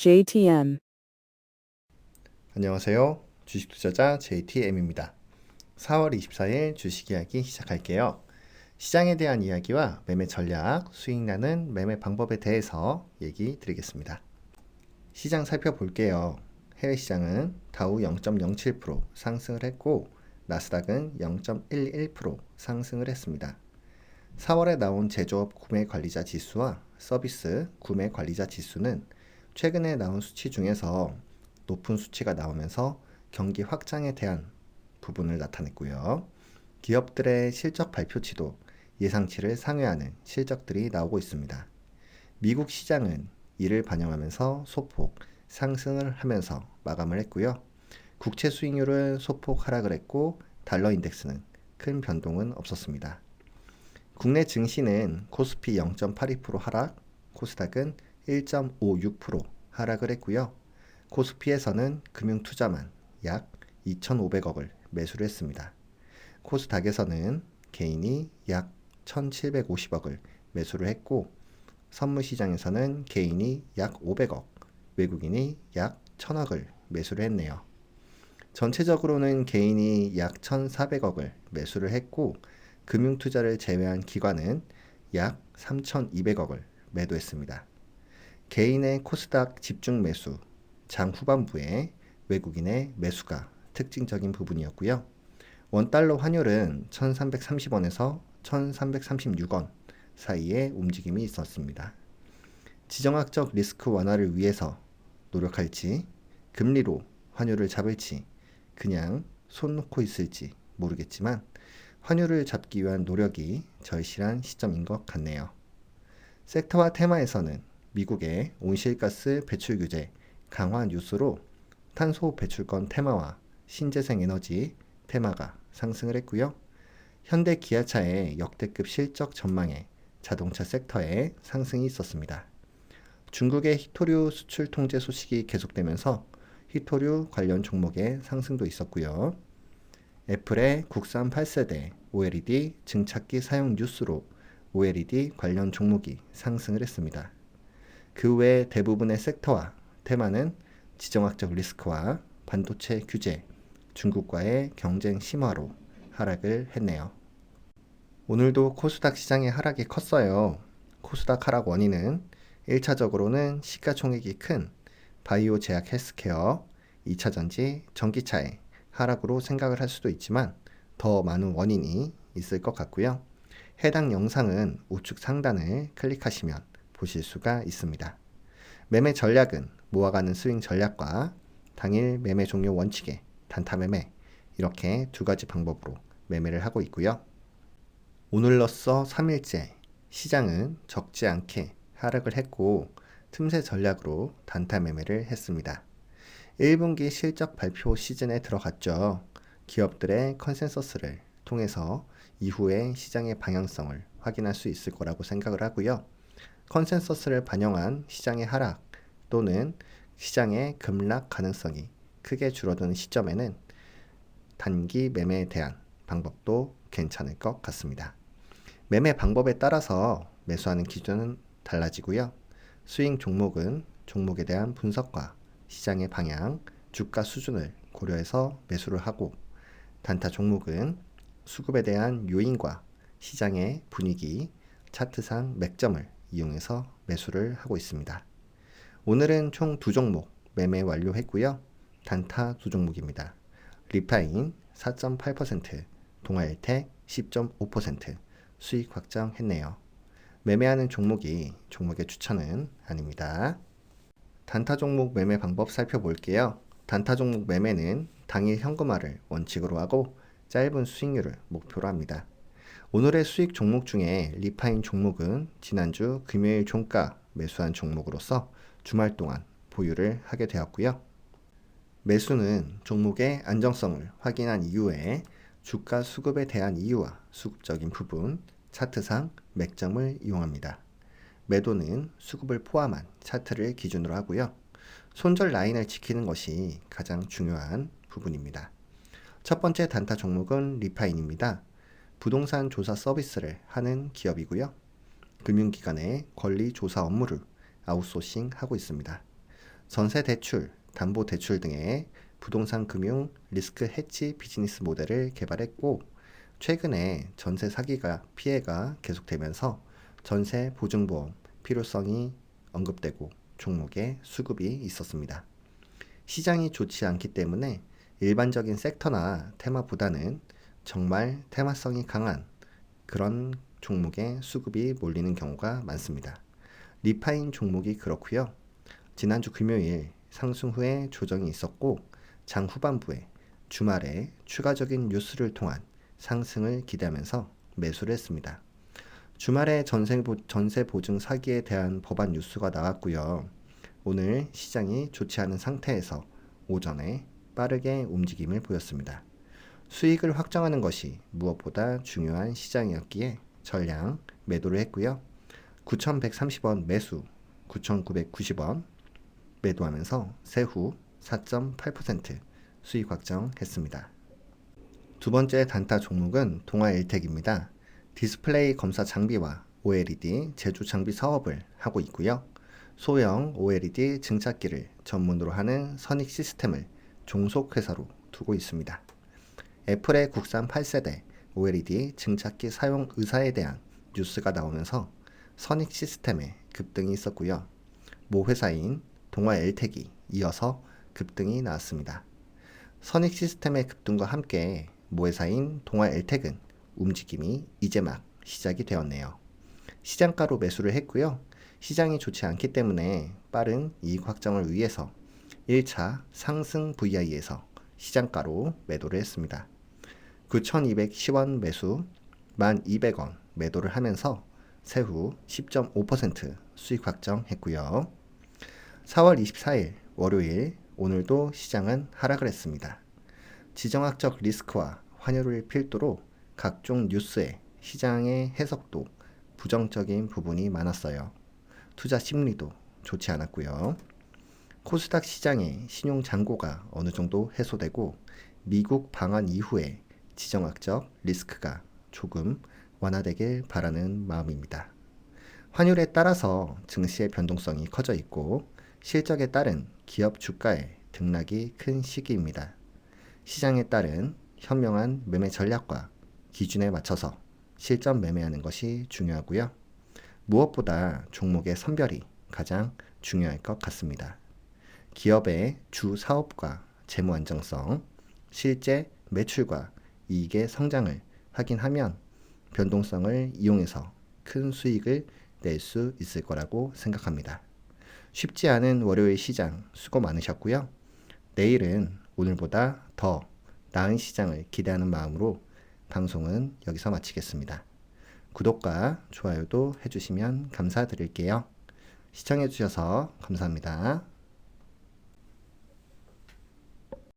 JTM. 안녕하세요. 주식투자자 JTM입니다. 4월 24일 주식 이야기 시작할게요. 시장에 대한 이야기와 매매 전략, 수익 나는 매매 방법에 대해서 얘기 드리겠습니다. 시장 살펴볼게요. 해외 시장은 다우 0.07% 상승을 했고 나스닥은 0.11% 상승을 했습니다. 4월에 나온 제조업 구매 관리자 지수와 서비스 구매 관리자 지수는 최근에 나온 수치 중에서 높은 수치가 나오면서 경기 확장에 대한 부분을 나타냈고요. 기업들의 실적 발표치도 예상치를 상회하는 실적들이 나오고 있습니다. 미국 시장은 이를 반영하면서 소폭 상승을 하면서 마감을 했고요. 국채 수익률은 소폭 하락을 했고 달러 인덱스는 큰 변동은 없었습니다. 국내 증시는 코스피 0.82% 하락, 코스닥은 1.56% 하락을 했고요. 코스피에서는 금융투자만 약 2,500억을 매수를 했습니다. 코스닥에서는 개인이 약 1,750억을 매수를 했고 선물시장에서는 개인이 약 500억, 외국인이 약 1,000억을 매수를 했네요. 전체적으로는 개인이 약 1,400억을 매수를 했고 금융투자를 제외한 기관은 약 3,200억을 매도했습니다. 개인의 코스닥 집중 매수, 장 후반부에 외국인의 매수가 특징적인 부분이었고요. 원달러 환율은 1330원에서 1336원 사이에 움직임이 있었습니다. 지정학적 리스크 완화를 위해서 노력할지, 금리로 환율을 잡을지, 그냥 손 놓고 있을지 모르겠지만 환율을 잡기 위한 노력이 절실한 시점인 것 같네요. 섹터와 테마에서는 미국의 온실가스 배출 규제 강화 뉴스로 탄소 배출권 테마와 신재생 에너지 테마가 상승을 했고요. 현대 기아차의 역대급 실적 전망에 자동차 섹터에 상승이 있었습니다. 중국의 히토류 수출 통제 소식이 계속되면서 히토류 관련 종목의 상승도 있었고요. 애플의 국산 8세대 OLED 증착기 사용 뉴스로 OLED 관련 종목이 상승을 했습니다. 그 외 대부분의 섹터와 테마는 지정학적 리스크와 반도체 규제, 중국과의 경쟁 심화로 하락을 했네요. 오늘도 코스닥 시장의 하락이 컸어요. 코스닥 하락 원인은 1차적으로는 시가총액이 큰 바이오 제약 헬스케어, 2차전지 전기차의 하락으로 생각을 할 수도 있지만 더 많은 원인이 있을 것 같고요. 해당 영상은 우측 상단을 클릭하시면 보실 수가 있습니다. 매매 전략은 모아가는 스윙 전략과 당일 매매 종료 원칙의 단타 매매 이렇게 두 가지 방법으로 매매를 하고 있고요. 오늘로써 3일째 시장은 적지 않게 하락을 했고 틈새 전략으로 단타 매매를 했습니다. 1분기 실적 발표 시즌에 들어갔죠. 기업들의 컨센서스를 통해서 이후에 시장의 방향성을 확인할 수 있을 거라고 생각을 하고요. 컨센서스를 반영한 시장의 하락 또는 시장의 급락 가능성이 크게 줄어드는 시점에는 단기 매매에 대한 방법도 괜찮을 것 같습니다. 매매 방법에 따라서 매수하는 기준은 달라지고요. 스윙 종목은 종목에 대한 분석과 시장의 방향, 주가 수준을 고려해서 매수를 하고 단타 종목은 수급에 대한 요인과 시장의 분위기, 차트상 맥점을 이용해서 매수를 하고 있습니다. 오늘은 총 두 종목 매매 완료했고요. 단타 두 종목입니다. 리파인 4.8%, 동아일텍 10.5% 수익 확정했네요. 매매하는 종목이 종목의 추천은 아닙니다. 단타 종목 매매 방법 살펴볼게요. 단타 종목 매매는 당일 현금화를 원칙으로 하고 짧은 수익률을 목표로 합니다. 오늘의 수익 종목 중에 리파인 종목은 지난주 금요일 종가 매수한 종목으로서 주말 동안 보유를 하게 되었고요. 매수는 종목의 안정성을 확인한 이후에 주가 수급에 대한 이유와 수급적인 부분, 차트상 맥점을 이용합니다. 매도는 수급을 포함한 차트를 기준으로 하고요. 손절 라인을 지키는 것이 가장 중요한 부분입니다. 첫 번째 단타 종목은 리파인입니다. 부동산 조사 서비스를 하는 기업이고요. 금융기관의 권리 조사 업무를 아웃소싱 하고 있습니다. 전세 대출, 담보 대출 등의 부동산 금융 리스크 해치 비즈니스 모델을 개발했고, 최근에 전세 사기가 피해가 계속되면서 전세 보증보험 필요성이 언급되고 종목에 수급이 있었습니다. 시장이 좋지 않기 때문에 일반적인 섹터나 테마보다는 정말 테마성이 강한 그런 종목에 수급이 몰리는 경우가 많습니다. 리파인 종목이 그렇고요. 지난주 금요일 상승 후에 조정이 있었고, 장 후반부에 주말에 추가적인 뉴스를 통한 상승을 기대하면서 매수를 했습니다. 주말에 전세 보증 사기에 대한 법안 뉴스가 나왔고요. 오늘 시장이 좋지 않은 상태에서 오전에 빠르게 움직임을 보였습니다. 수익을 확정하는 것이 무엇보다 중요한 시장이었기에 전량 매도를 했고요. 9,130원 매수, 9,990원 매도하면서 세후 4.8% 수익 확정했습니다. 두 번째 단타 종목은 동아일텍입니다. 디스플레이 검사 장비와 OLED 제조 장비 사업을 하고 있고요. 소형 OLED 증착기를 전문으로 하는 선익 시스템을 종속회사로 두고 있습니다. 애플의 국산 8세대 OLED 증착기 사용 의사에 대한 뉴스가 나오면서 선익 시스템에 급등이 있었고요. 모 회사인 동아엘텍이 이어서 급등이 나왔습니다. 선익 시스템의 급등과 함께 모 회사인 동아엘텍은 움직임이 이제 막 시작이 되었네요. 시장가로 매수를 했고요. 시장이 좋지 않기 때문에 빠른 이익 확정을 위해서 1차 상승 VI에서 시장가로 매도를 했습니다. 9,210원 매수, 1,200원 매도를 하면서 세후 10.5% 수익 확정했고요. 4월 24일 월요일 오늘도 시장은 하락을 했습니다. 지정학적 리스크와 환율을 필두로 각종 뉴스에 시장의 해석도 부정적인 부분이 많았어요. 투자 심리도 좋지 않았고요. 코스닥 시장의 신용 잔고가 어느 정도 해소되고 미국 방한 이후에 지정학적 리스크가 조금 완화되길 바라는 마음입니다. 환율에 따라서 증시의 변동성이 커져 있고 실적에 따른 기업 주가의 등락이 큰 시기입니다. 시장에 따른 현명한 매매 전략과 기준에 맞춰서 실전 매매하는 것이 중요하고요. 무엇보다 종목의 선별이 가장 중요할 것 같습니다. 기업의 주 사업과 재무 안정성, 실제 매출과 이익의 성장을 확인하면 변동성을 이용해서 큰 수익을 낼 수 있을 거라고 생각합니다. 쉽지 않은 월요일 시장 수고 많으셨고요. 내일은 오늘보다 더 나은 시장을 기대하는 마음으로 방송은 여기서 마치겠습니다. 구독과 좋아요도 해주시면 감사드릴게요. 시청해주셔서 감사합니다.